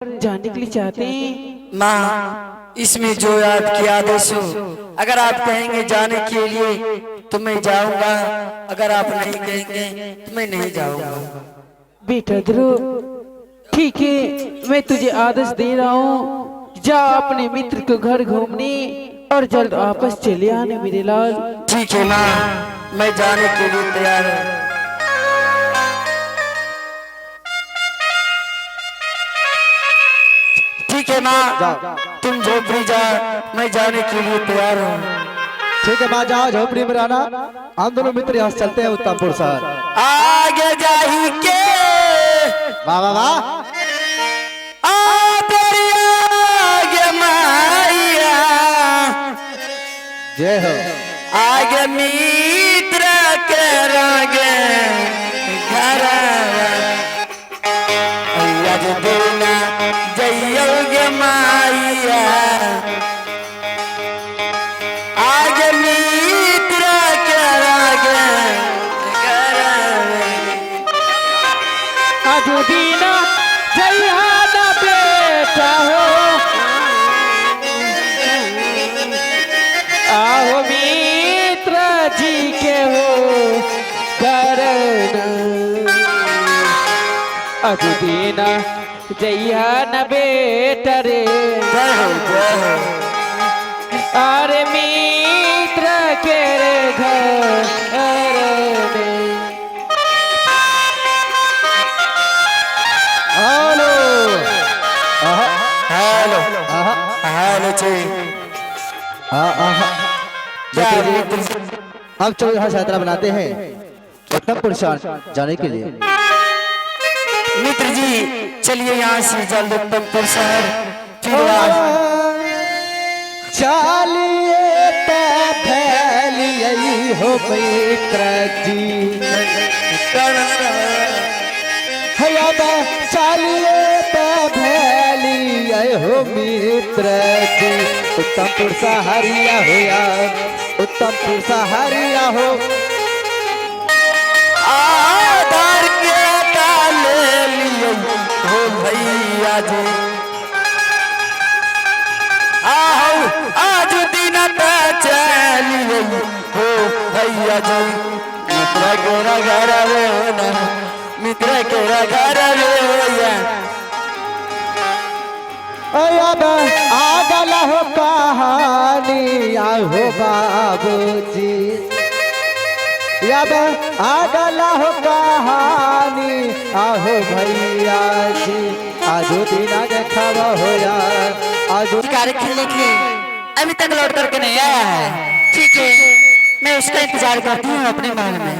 जाने के लिए चाहते हैं। माँ, इसमें जो आपकी आदेश हो, अगर आप कहेंगे जाने के लिए तो मैं जाऊंगा, अगर आप नहीं कहेंगे तो मैं नहीं जाऊंगा। बेटा ध्रुव, ठीक है, मैं तुझे आदेश दे रहा हूँ, जा अपने मित्र के घर घूमने और जल्द वापस चले आने मेरे लाल। ठीक है माँ, मैं जाने के लिए तैयार हूँ। ठीक है माँ, तुम झोपड़ी जा, मैं जाने के लिए तैयार हूँ। ठीक है माँ, जाओ झोपड़ी में रहना। हम दोनों मित्र यहाँ से चलते हैं उत्तमपुर शहर। आगे जाही के वाह वाह वाह, आगे माया, जय हो। आगे मित्र के रंगे घर आज देना जयोगे माया, आगे मित्र के रंगे घर आज दीना जयहाना बेटा हो, आओ मित्र जी के हो करना। आज दीना जयहाना बेटा रे, जय हो जय हो। अरे मित्र के रे घर में। हेलो आहा, हेलो आहा, हेलो जी, क्या मित्र जी, हम चलो यहाँ से यात्रा बनाते हैं उत्तमपुर शहर जाने के लिए। मित्र जी, चलिए यहाँ से जल्द उत्तमपुर शहर फिर चलिए फैलिए हो मित्र जी, चलिए फैलिए हो मित्र जी। उत्तमपुर शहरिया हो यार, उत्तमपुर शहरिया हो। आधार के काले लिए हो भैया जी, आओ आज दिन चलिए हो भैया जी। मित्र के घर ना, मित्र के घर अब आगल हो कहानी हो बाबूजी, अब आगल हो कहानी आहो भैया जी। आज दिन देखब हो यार, आज शिकार खेलने के लिए अभी तक लौट करके नहीं आया है। ठीक है, मैं उसका इंतजार करती हूँ अपने महल में।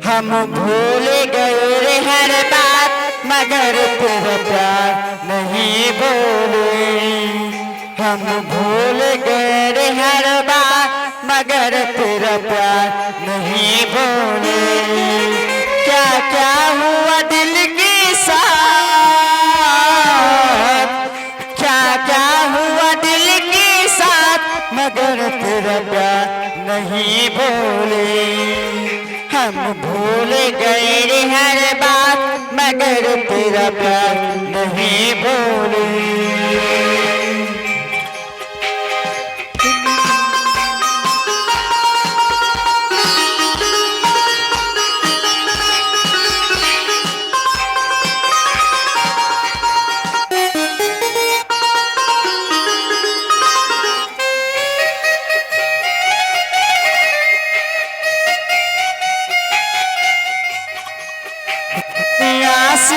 हम भूल गए रे हर बात, मगर तेरा प्यार नहीं भूले। हम भूल गए रे हर बात, मगर तेरा प्यार नहीं भूले। क्या क्या हुआ दिल के साथ, क्या क्या हुआ दिल के साथ, मगर तेरा प्यार नहीं भूले। हम भूल गए रे हर बात, मगर तेरा प्यार नहीं भूले।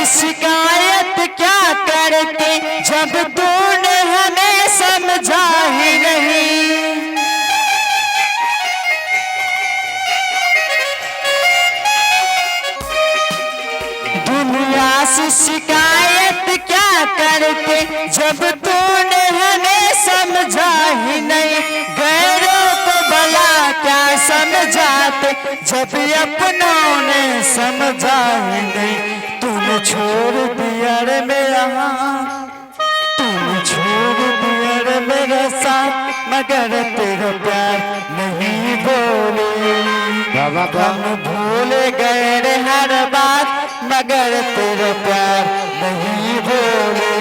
शिकायत क्या करते जब तूने हमें समझा ही नहीं। दुनिया से शिकायत क्या करते जब तूने हमें समझा ही नहीं। गैरों को भला क्या समझाते जब अपनों ने समझा ही नहीं। तूने छोड़ दिया रे मेरा, तूने छोड़ दिया रे मेरा साथ, मगर तेरा प्यार नहीं भूले। हम भूल गए रे हर बात, मगर मगर तेरा प्यार नहीं भूले।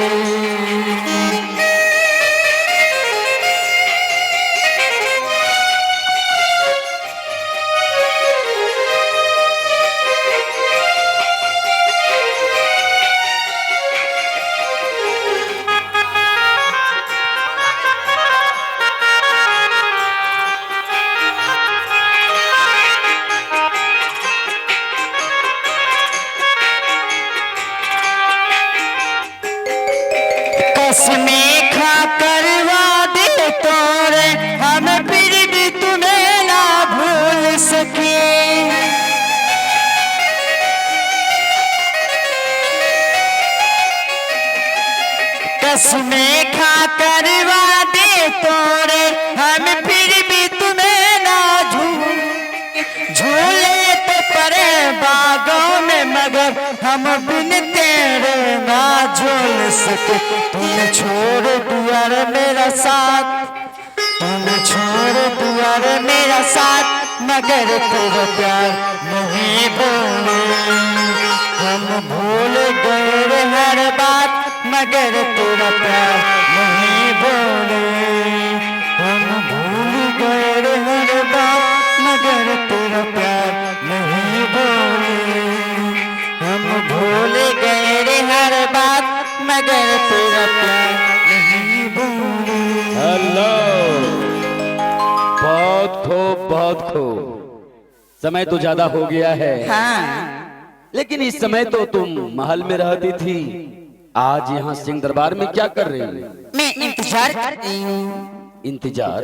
कसमें खा कर वादे तोड़े हम फिर भी तुम्हें ना भूल सके। कसमें खा कर वादे तोड़े हम फिर भी तुम्हें ना झूले तो परे बागों में मगर हम बिन तेरे ना झूल सके। तूने छोड़ दिया रे मेरा साथ, तूने छोड़ दिया रे मेरा साथ मगर तेरा प्यार नहीं भूले। हम भूल गए रे हर बात मगर तेरा प्यार नहीं भूले। हम भूल गए रे हर बात मगर तेरा प्यार नहीं भूले। हम भूल गए रे हर बात मगर तेरा प्यार नहीं भूले। हेलो, बहुत खूब। समय तो ज्यादा हो गया है। हाँ। लेकिन इस समय तो तुम महल में रहती थी, आज यहाँ सिंह दरबार में क्या कर रही हो? मैं इंतजार कर रही हूँ। इंतजार?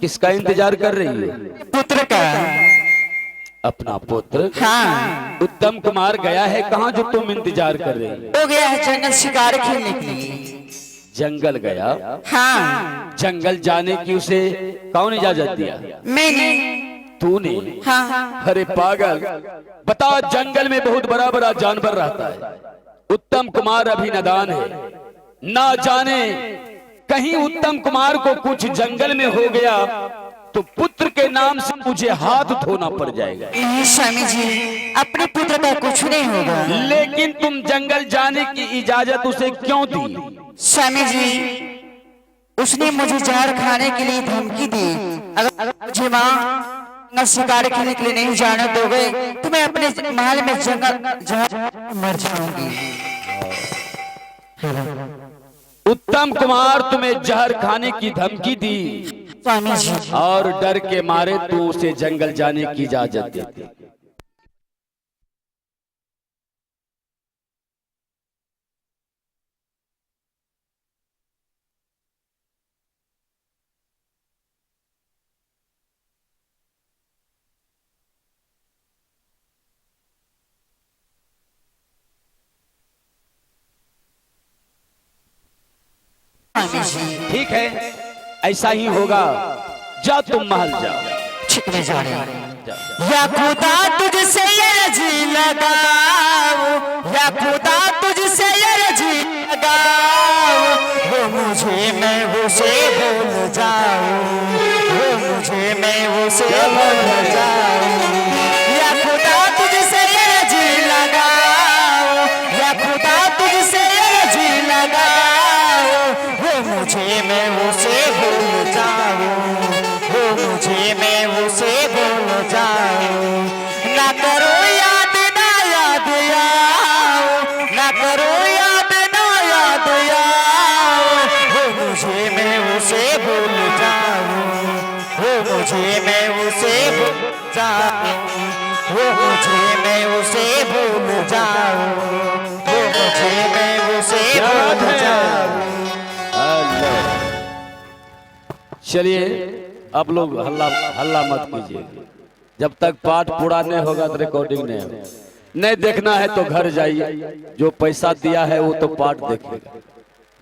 किसका इंतजार कर रही है? पुत्र का। अपना पुत्र? हाँ। उत्तम कुमार गया है कहाँ जो तुम इंतजार कर रही हो? हो गया है जंगल शिकार खेलने के लिए। जंगल गया? हाँ। जंगल जाने की उसे कौन इजाजत दिया? मैंने। तूने? हाँ। अरे पागल, बता, जंगल में बहुत बड़ा बड़ा जानवर रहता है। उत्तम कुमार अभी नादान है, ना जाने कहीं उत्तम कुमार को कुछ जंगल में हो गया तो पुत्र के नाम से मुझे हाथ धोना पड़ जाएगा। नहीं स्वामी जी, अपने पुत्र का कुछ नहीं होगा। लेकिन तुम जंगल जाने की इजाजत उसे क्यों दी? स्वामी जी, उसने मुझे जहर खाने के लिए धमकी दी। अगर मुझे माँ न शिकार खेलने के लिए नहीं जाने दोगे तो मैं अपने महल में जंगल मर जाऊंगी। उत्तम कुमार तुम्हें जहर खाने की धमकी दी स्वामी जी, और डर के मारे तू उसे जंगल जाने की इजाजत देती। ठीक है, ऐसा ही होगा। जा तुम महल जाओ। ठीक में जा रहे हैं। या खुदा तुझसे ये जी लगाओ, या खुदा तुझसे ये जी लगाओ, वो मुझे मैं उसे भूल जाऊं, वो मुझे मैं उसे भूल जाऊं। या खुदा तुझसे ये जी लगाओ, या खुदा तुझसे ये जी लगाओ, वो मुझे मैं उसे भूल जाऊं, वो मुझे मैं उसे भूल जाऊं। ना करो याद ना याद आओ, ना करो याद ना याद आओ, वो मुझे मैं उसे भूल जाऊं, वो मुझे मैं उसे भूल जाऊं, वो मुझे मैं उसे भूल जाऊं, वो मुझे मैं उसे भूल जाऊं। चलिए, आप लोग हल्ला हल्ला मत कीजिए। जब तक पाठ पूरा नहीं होगा तो रिकॉर्डिंग नहीं होगा। नहीं देखना है तो घर जाइए, जो पैसा दिया है वो तो पाठ देखेगा।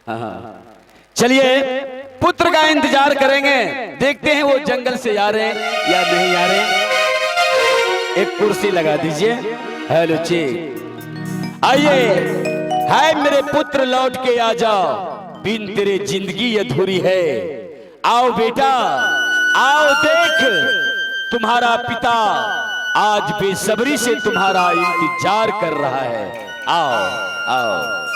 हाँ, चलिए पुत्र का इंतजार करेंगे, देखते हैं वो जंगल से आ रहे हैं या नहीं आ रहे। एक कुर्सी लगा दीजिए। हेलो ची, आइए। हाय मेरे पुत्र, लौट के आ जाओ, बिन तेरे जिंदगी अधूरी है। आओ बेटा, आओ, देख तुम्हारा पिता आज बेसब्री से तुम्हारा इंतजार कर रहा है। आओ आओ।